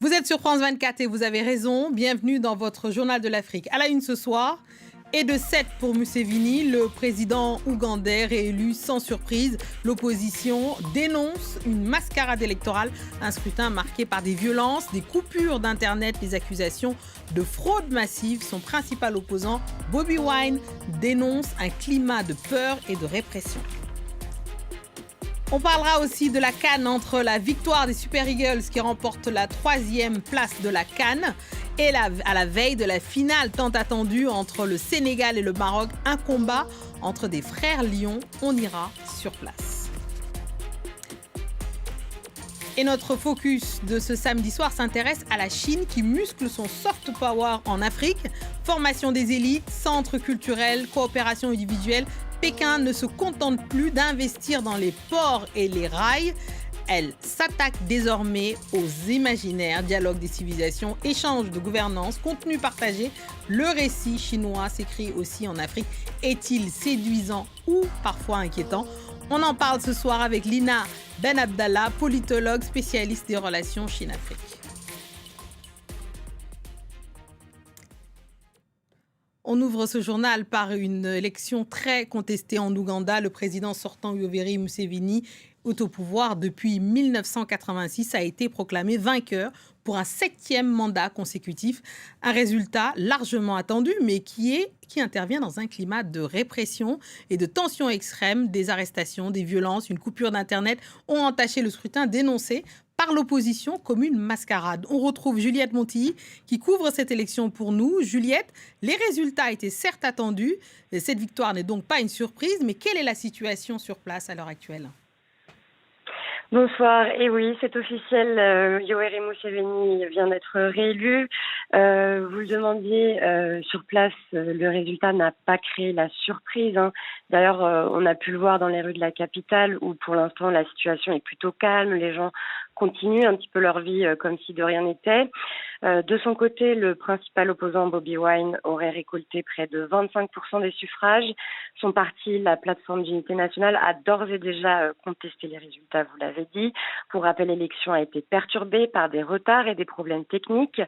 Vous êtes sur France 24 et vous avez raison. Bienvenue dans votre journal de l'Afrique. À la une ce soir, et de 7 pour Museveni, le président ougandais réélu sans surprise. L'opposition dénonce une mascarade électorale, un scrutin marqué par des violences, des coupures d'Internet, des accusations de fraude massive. Son principal opposant, Bobi Wine, dénonce un climat de peur et de répression. On parlera aussi de la CAN entre la victoire des Super Eagles qui remportent la 3e place de la CAN et à la veille de la finale tant attendue entre le Sénégal et le Maroc, un combat entre des frères lions. On ira sur place. Et notre focus de ce samedi soir s'intéresse à la Chine qui muscle son soft power en Afrique. Formation des élites, centres culturels, coopération individuelle. Pékin ne se contente plus d'investir dans les ports et les rails. Elle s'attaque désormais aux imaginaires, dialogue des civilisations, échange de gouvernance, contenu partagé. Le récit chinois s'écrit aussi en Afrique. Est-il séduisant ou parfois inquiétant ? On en parle ce soir avec Lina Ben Abdallah, politologue spécialiste des relations Chine-Afrique. On ouvre ce journal par une élection très contestée en Ouganda. Le président sortant Yoweri Museveni est au pouvoir depuis 1986, a été proclamé vainqueur pour un 7e mandat consécutif. Un résultat largement attendu, mais qui intervient dans un climat de répression et de tension extrême. Des arrestations, des violences, une coupure d'Internet ont entaché le scrutin dénoncé par l'opposition comme une mascarade. On retrouve Juliette Montilly qui couvre cette élection pour nous. Juliette, les résultats étaient certes attendus. Cette victoire n'est donc pas une surprise, mais quelle est la situation sur place à l'heure actuelle ? Bonsoir, et oui, c'est officiel, Yoweri Museveni vient d'être réélu. Vous le demandiez, sur place, le résultat n'a pas créé la surprise. D'ailleurs, on a pu le voir dans les rues de la capitale où pour l'instant la situation est plutôt calme, les gens continuent un petit peu leur vie comme si de rien n'était. De son côté, le principal opposant, Bobi Wine, aurait récolté près de 25% des suffrages. Son parti, la plateforme d'unité nationale, a d'ores et déjà contesté les résultats, vous l'avez dit. Pour rappel, l'élection a été perturbée par des retards et des problèmes techniques.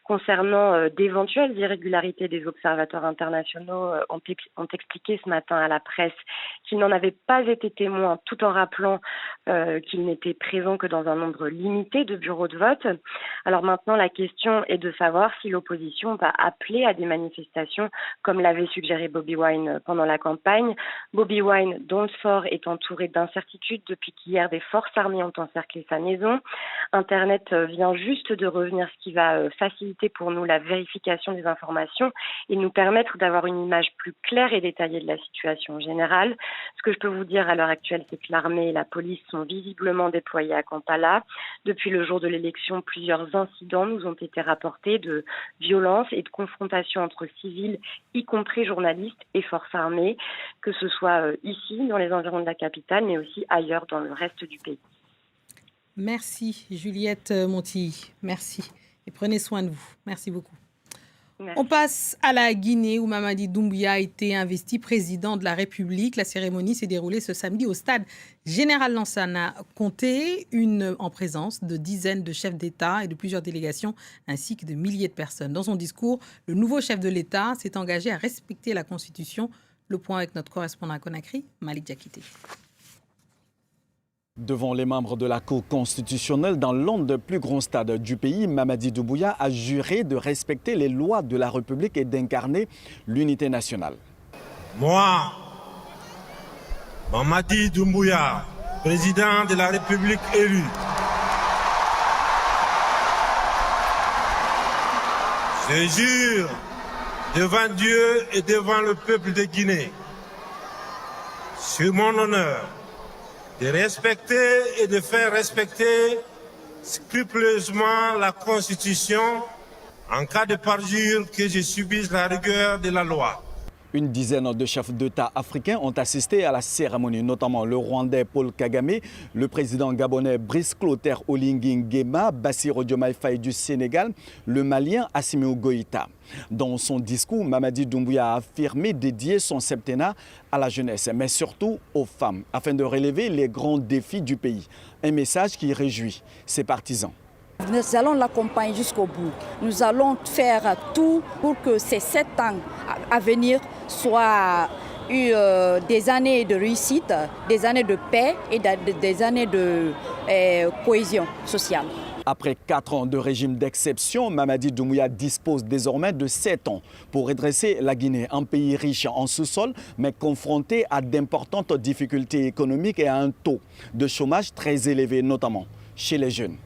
Concernant d'éventuelles irrégularités, des observateurs internationaux ont expliqué ce matin à la presse qu'ils n'en avaient pas été témoins, tout en rappelant qu'ils n'étaient présents que dans un nombre limité de bureaux de vote. Alors maintenant, la question est de savoir si l'opposition va appeler à des manifestations, comme l'avait suggéré Bobi Wine pendant la campagne. Bobi Wine, dont le sort est entouré d'incertitudes depuis qu'hier des forces armées ont encerclé sa maison. Internet vient juste de revenir, ce qui va faciliter pour nous la vérification des informations et nous permettre d'avoir une image plus claire et détaillée de la situation générale. Ce que je peux vous dire à l'heure actuelle, c'est que l'armée et la police sont visiblement déployés à Kampala. Depuis le jour de l'élection, plusieurs incidents nous ont été rapportés de violences et de confrontations entre civils, y compris journalistes et forces armées, que ce soit ici, dans les environs de la capitale, mais aussi ailleurs dans le reste du pays. Merci Juliette Montilly, merci. Et prenez soin de vous. Merci beaucoup. Merci. On passe à la Guinée où Mamadi Doumbouya a été investi président de la République. La cérémonie s'est déroulée ce samedi au stade Général Lansana Conté, en présence de dizaines de chefs d'État et de plusieurs délégations, ainsi que de milliers de personnes. Dans son discours, le nouveau chef de l'État s'est engagé à respecter la Constitution. Le point avec notre correspondant à Conakry, Malik Diakité. Devant les membres de la Cour constitutionnelle dans l'un des plus grands stades du pays, Mamadi Doumbouya a juré de respecter les lois de la République et d'incarner l'unité nationale. Moi, Mamadi Doumbouya, président de la République élu, je jure devant Dieu et devant le peuple de Guinée, sur mon honneur, de respecter et de faire respecter scrupuleusement la Constitution en cas de parjure que je subisse la rigueur de la loi. Une dizaine de chefs d'État africains ont assisté à la cérémonie, notamment le Rwandais Paul Kagame, le président gabonais Brice Clotaire Oligui Nguema, Bassirou Diomaye Faye du Sénégal, le Malien Assimi Goïta. Dans son discours, Mamadi Doumbouya a affirmé dédier son septennat à la jeunesse, mais surtout aux femmes, afin de relever les grands défis du pays. Un message qui réjouit ses partisans. Nous allons l'accompagner jusqu'au bout. Nous allons faire tout pour que ces 7 ans à venir soient des années de réussite, des années de paix et des années de cohésion sociale. Après 4 ans de régime d'exception, Mamadi Doumbouya dispose désormais de 7 ans pour redresser la Guinée, un pays riche en sous-sol, mais confronté à d'importantes difficultés économiques et à un taux de chômage très élevé, notamment chez les jeunes.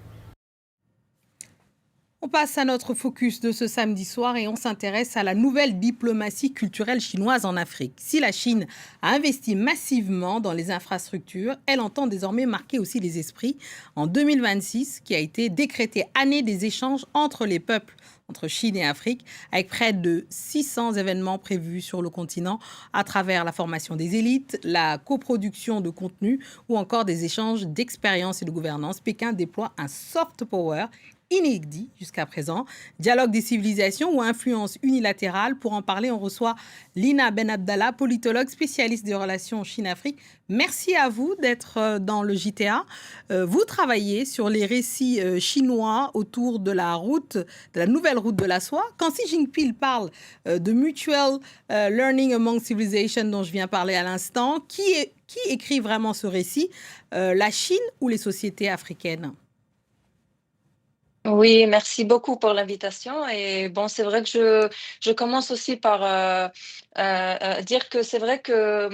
On passe à notre focus de ce samedi soir et on s'intéresse à la nouvelle diplomatie culturelle chinoise en Afrique. Si la Chine a investi massivement dans les infrastructures, elle entend désormais marquer aussi les esprits en 2026, qui a été décrétée année des échanges entre les peuples, entre Chine et Afrique, avec près de 600 événements prévus sur le continent à travers la formation des élites, la coproduction de contenu ou encore des échanges d'expériences et de gouvernance. Pékin déploie un soft power inédit jusqu'à présent, dialogue des civilisations ou influence unilatérale. Pour en parler, on reçoit Lina Ben Abdallah, politologue spécialiste des relations Chine-Afrique. Merci à vous d'être dans le JTA. Vous travaillez sur les récits chinois autour de la nouvelle route de la soie. Quand Xi Jinping parle de mutual learning among civilizations dont je viens parler à l'instant, qui écrit vraiment ce récit, la Chine ou les sociétés africaines ? Oui, merci beaucoup pour l'invitation. Et bon, c'est vrai que je commence aussi par dire que c'est vrai que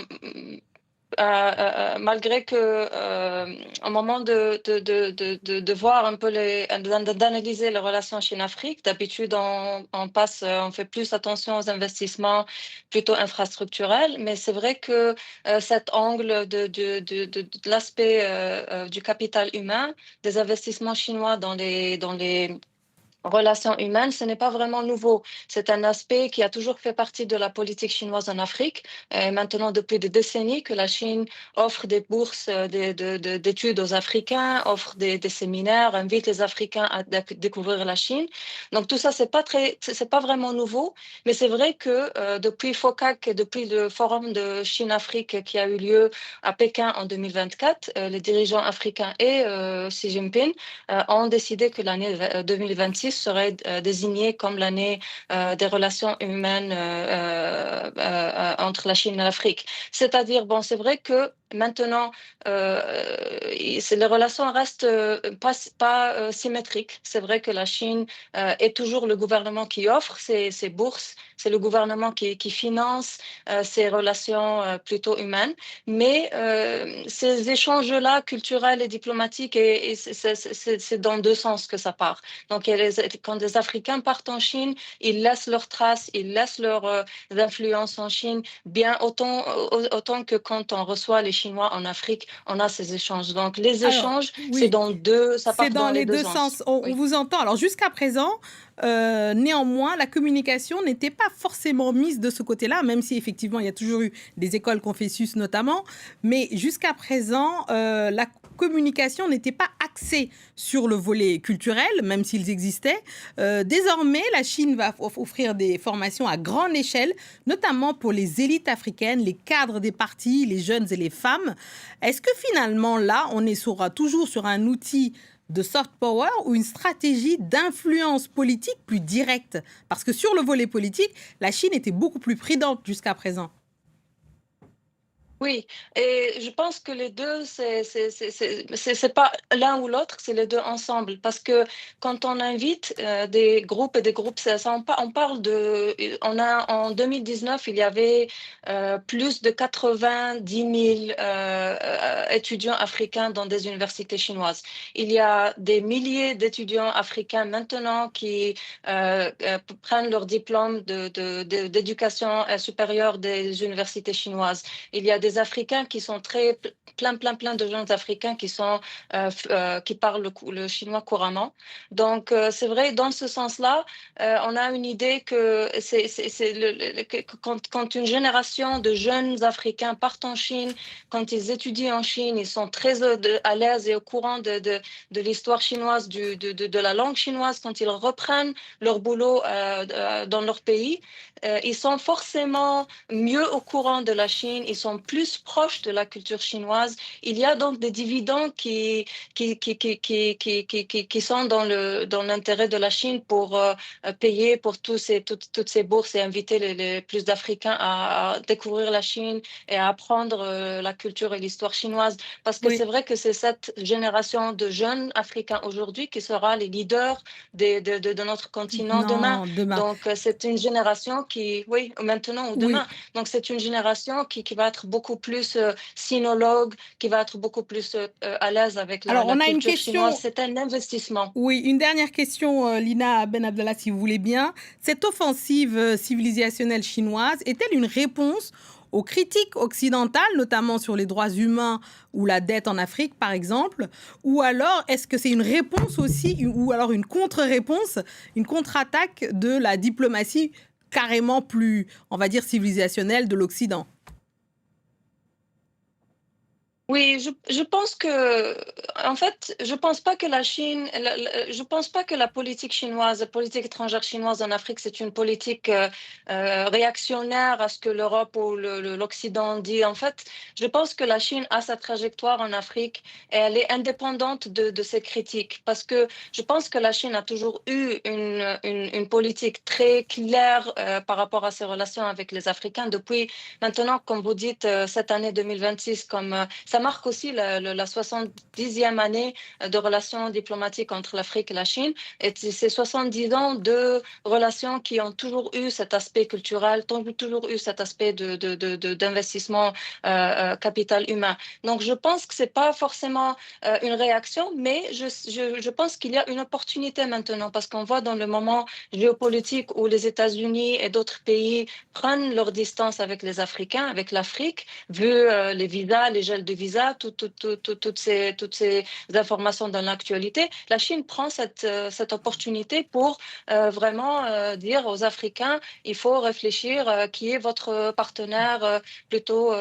malgré que au moment de voir un peu d'analyser les relations Chine-Afrique, d'habitude on fait plus attention aux investissements plutôt infrastructurels, mais c'est vrai que cet angle de l'aspect du capital humain, des investissements chinois dans les relations humaines, ce n'est pas vraiment nouveau. C'est un aspect qui a toujours fait partie de la politique chinoise en Afrique. Et maintenant, depuis des décennies, que la Chine offre des bourses d'études aux Africains, offre des séminaires, invite les Africains à découvrir la Chine. Donc tout ça, c'est pas vraiment nouveau, mais c'est vrai que depuis FOCAC, depuis le forum de Chine-Afrique qui a eu lieu à Pékin en 2024, les dirigeants africains et Xi Jinping ont décidé que l'année 2026 serait désignée comme l'année des relations humaines entre la Chine et l'Afrique. C'est-à-dire, bon, c'est vrai que maintenant, les relations restent pas symétriques. C'est vrai que la Chine est toujours le gouvernement qui offre ses bourses, c'est le gouvernement qui finance ces relations plutôt humaines, mais ces échanges-là culturels et diplomatiques, c'est dans deux sens que ça part. Donc, quand les Africains partent en Chine, ils laissent leurs traces, ils laissent leur influence en Chine, bien autant que quand on reçoit les Chinois en Afrique, on a ces échanges. Donc, les échanges, oui, c'est dans deux, ça part c'est dans les deux sens. On vous entend. Alors, jusqu'à présent, néanmoins, la communication n'était pas forcément mise de ce côté-là, même si effectivement, il y a toujours eu des écoles Confucius notamment. Mais jusqu'à présent, la communication n'était pas axée sur le volet culturel, même s'ils existaient. Désormais, la Chine va offrir des formations à grande échelle, notamment pour les élites africaines, les cadres des partis, les jeunes et les femmes. Est-ce que finalement, là, on est toujours sur un outil de soft power ou une stratégie d'influence politique plus directe? Parce que sur le volet politique, la Chine était beaucoup plus prudente jusqu'à présent. Oui, et je pense que les deux, c'est pas l'un ou l'autre, c'est les deux ensemble. Parce que quand on invite des groupes, on parle en 2019, il y avait plus de 90 000 étudiants africains dans des universités chinoises. Il y a des milliers d'étudiants africains maintenant qui prennent leur diplôme d'éducation supérieure des universités chinoises. Il y a des Africains qui sont plein de jeunes Africains qui parlent le chinois couramment. Donc, c'est vrai, dans ce sens-là, on a une idée que quand une génération de jeunes Africains partent en Chine, quand ils étudient en Chine, ils sont très à l'aise et au courant de l'histoire chinoise, de la langue chinoise. Quand ils reprennent leur boulot dans leur pays, ils sont forcément mieux au courant de la Chine, ils sont plus plus proche de la culture chinoise. Il y a donc des dividendes qui sont dans l'intérêt de la Chine pour payer pour toutes ces bourses et inviter les plus d'Africains à découvrir la Chine et à apprendre la culture et l'histoire chinoise. Parce que c'est vrai que c'est cette génération de jeunes Africains aujourd'hui qui sera les leaders de notre continent demain. Donc, c'est une génération qui, maintenant ou demain. Donc, c'est une génération qui va être beaucoup plus sinologue, qui va être beaucoup plus à l'aise avec la culture chinoise. C'est un investissement. Oui, une dernière question, Lina Ben Abdallah, si vous voulez bien. Cette offensive civilisationnelle chinoise est-elle une réponse aux critiques occidentales, notamment sur les droits humains ou la dette en Afrique, par exemple? Ou alors, est-ce que c'est une réponse aussi, ou alors une contre-réponse, une contre-attaque de la diplomatie carrément plus, on va dire, civilisationnelle de l'Occident? Oui, je pense que, en fait, je pense pas que la Chine, je pense pas que la politique chinoise, la politique étrangère chinoise en Afrique, c'est une politique réactionnaire à ce que l'Europe ou l'Occident dit. En fait, je pense que la Chine a sa trajectoire en Afrique et elle est indépendante de ses critiques, parce que je pense que la Chine a toujours eu une politique très claire par rapport à ses relations avec les Africains depuis maintenant, comme vous dites, cette année 2026, comme ça marque aussi la 70e année de relations diplomatiques entre l'Afrique et la Chine. Et c'est 70 ans de relations qui ont toujours eu cet aspect culturel, toujours eu cet aspect d'investissement capital humain. Donc, je pense que ce n'est pas forcément une réaction, mais je pense qu'il y a une opportunité maintenant, parce qu'on voit dans le moment géopolitique où les États-Unis et d'autres pays prennent leur distance avec les Africains, avec l'Afrique, vu les visas, les gels de visas, toutes ces informations dans l'actualité. La Chine prend cette opportunité pour vraiment dire aux Africains, il faut réfléchir qui est votre partenaire plutôt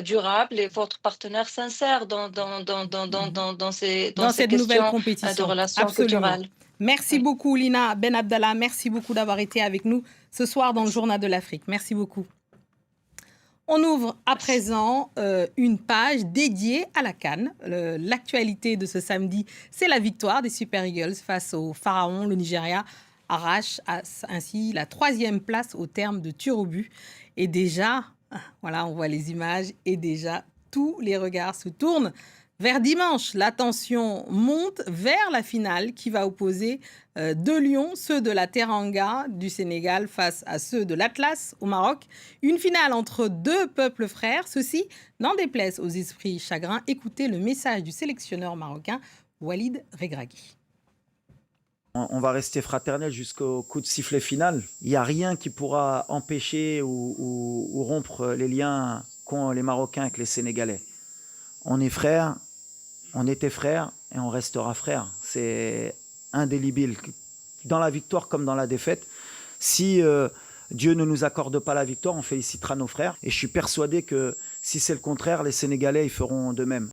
durable et votre partenaire sincère dans ces cette questions nouvelle compétition de relations culturelles. Merci beaucoup, Lina Ben Abdallah. Merci beaucoup d'avoir été avec nous ce soir dans le Journal de l'Afrique. Merci beaucoup. On ouvre à présent une page dédiée à la CAN. L'actualité de ce samedi, c'est la victoire des Super Eagles face au Pharaon. Le Nigeria arrache ainsi la 3e place au terme de tirs au but. Et déjà, voilà, on voit les images, et déjà, tous les regards se tournent vers dimanche. La tension monte vers la finale qui va opposer deux lions, ceux de la Teranga du Sénégal face à ceux de l'Atlas au Maroc. Une finale entre deux peuples frères, ceci n'en déplaise aux esprits chagrins. Écoutez le message du sélectionneur marocain Walid Regragui. On va rester fraternel jusqu'au coup de sifflet final. Il n'y a rien qui pourra empêcher ou rompre les liens qu'ont les Marocains avec les Sénégalais. On est frères, on était frères et on restera frères. C'est indélébile. Dans la victoire comme dans la défaite, si Dieu ne nous accorde pas la victoire, on félicitera nos frères. Et je suis persuadé que si c'est le contraire, les Sénégalais ils feront de même.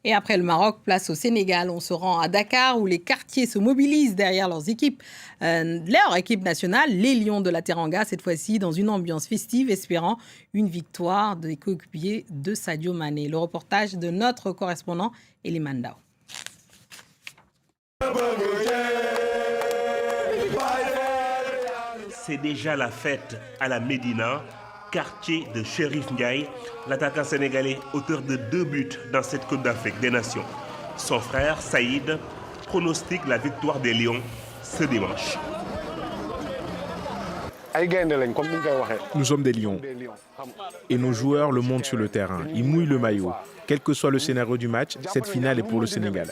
Et après le Maroc, place au Sénégal. On se rend à Dakar où les quartiers se mobilisent derrière leurs équipes. Leur équipe nationale, les Lions de la Teranga, cette fois-ci dans une ambiance festive, espérant une victoire des coéquipiers de Sadio Mané. Le reportage de notre correspondant Eliman Ndao. C'est déjà la fête à la Médina, quartier de Chérif Ndiaye, l'attaquant sénégalais auteur de 2 buts dans cette Coupe d'Afrique des Nations. Son frère Saïd pronostique la victoire des Lions ce dimanche. Nous sommes des lions et nos joueurs le montrent sur le terrain. Ils mouillent le maillot. Quel que soit le scénario du match, cette finale est pour le Sénégal.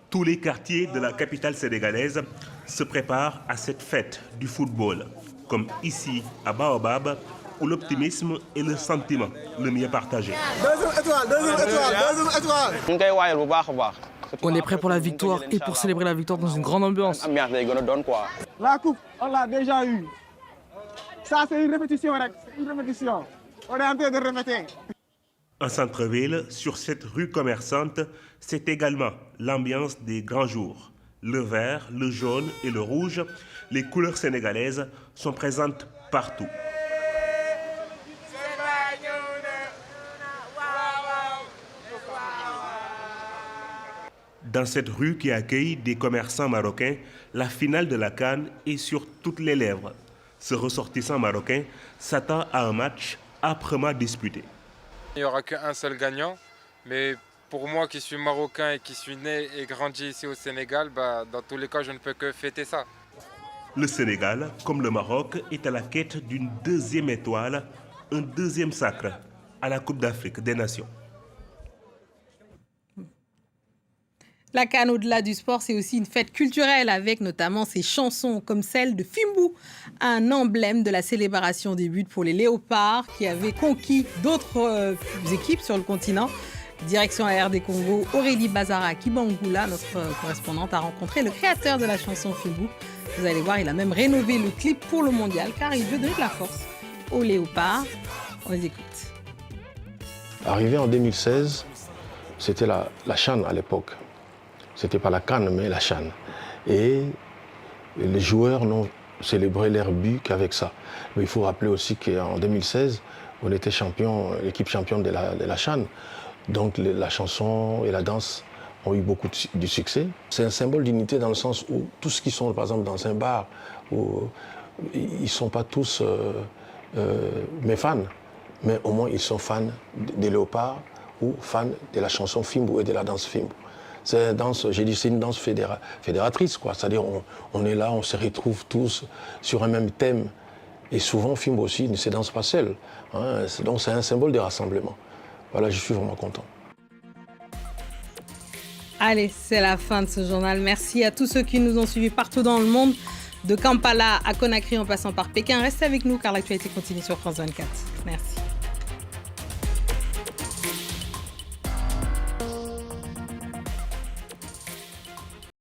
Tous les quartiers de la capitale sénégalaise se préparent à cette fête du football, comme ici à Baobab, où l'optimisme est le sentiment le mieux partagé. On est prêt pour la victoire et pour célébrer la victoire dans une grande ambiance. La coupe, on l'a déjà eue. Ça, c'est une répétition. On est en train de répéter. En centre-ville, sur cette rue commerçante, c'est également l'ambiance des grands jours. Le vert, le jaune et le rouge, les couleurs sénégalaises sont présentes partout. Dans cette rue qui accueille des commerçants marocains, la finale de la CAN est sur toutes les lèvres. Ce ressortissant marocain s'attend à un match âprement disputé. Il n'y aura qu'un seul gagnant, mais pour moi qui suis marocain et qui suis né et grandi ici au Sénégal, dans tous les cas, je ne peux que fêter ça. Le Sénégal, comme le Maroc, est à la quête d'une deuxième étoile, un deuxième sacre à la Coupe d'Afrique des Nations. La CAN, au-delà du sport, c'est aussi une fête culturelle avec notamment ces chansons comme celle de Fimbu, un emblème de la célébration des buts pour les Léopards qui avaient conquis d'autres équipes sur le continent. Direction la RD Congo, Aurélie Bazara Kibangula, notre correspondante, a rencontré le créateur de la chanson Fimbu. Vous allez voir, il a même rénové le clip pour le mondial car il veut donner de la force aux Léopards. On les écoute. Arrivé en 2016, c'était la CHAN à l'époque. C'était pas la CAN, mais la CHAN. Et les joueurs n'ont célébré leur but qu'avec ça. Mais il faut rappeler aussi qu'en 2016, on était champion, l'équipe championne de la CHAN. Donc la chanson et la danse ont eu beaucoup de succès. C'est un symbole d'unité dans le sens où tous ceux qui sont, par exemple, dans un bar, où ils ne sont pas tous mes fans, mais au moins ils sont fans des Léopards ou fans de la chanson Fimbu et de la danse Fimbu. C'est une danse fédératrice, quoi. C'est-à-dire on est là, on se retrouve tous sur un même thème. Et souvent, Fimbu aussi ne se danse pas seul. Hein. Donc c'est un symbole de rassemblement. Voilà, je suis vraiment content. Allez, c'est la fin de ce journal. Merci à tous ceux qui nous ont suivis partout dans le monde, de Kampala à Conakry en passant par Pékin. Restez avec nous car l'actualité continue sur France 24. Merci.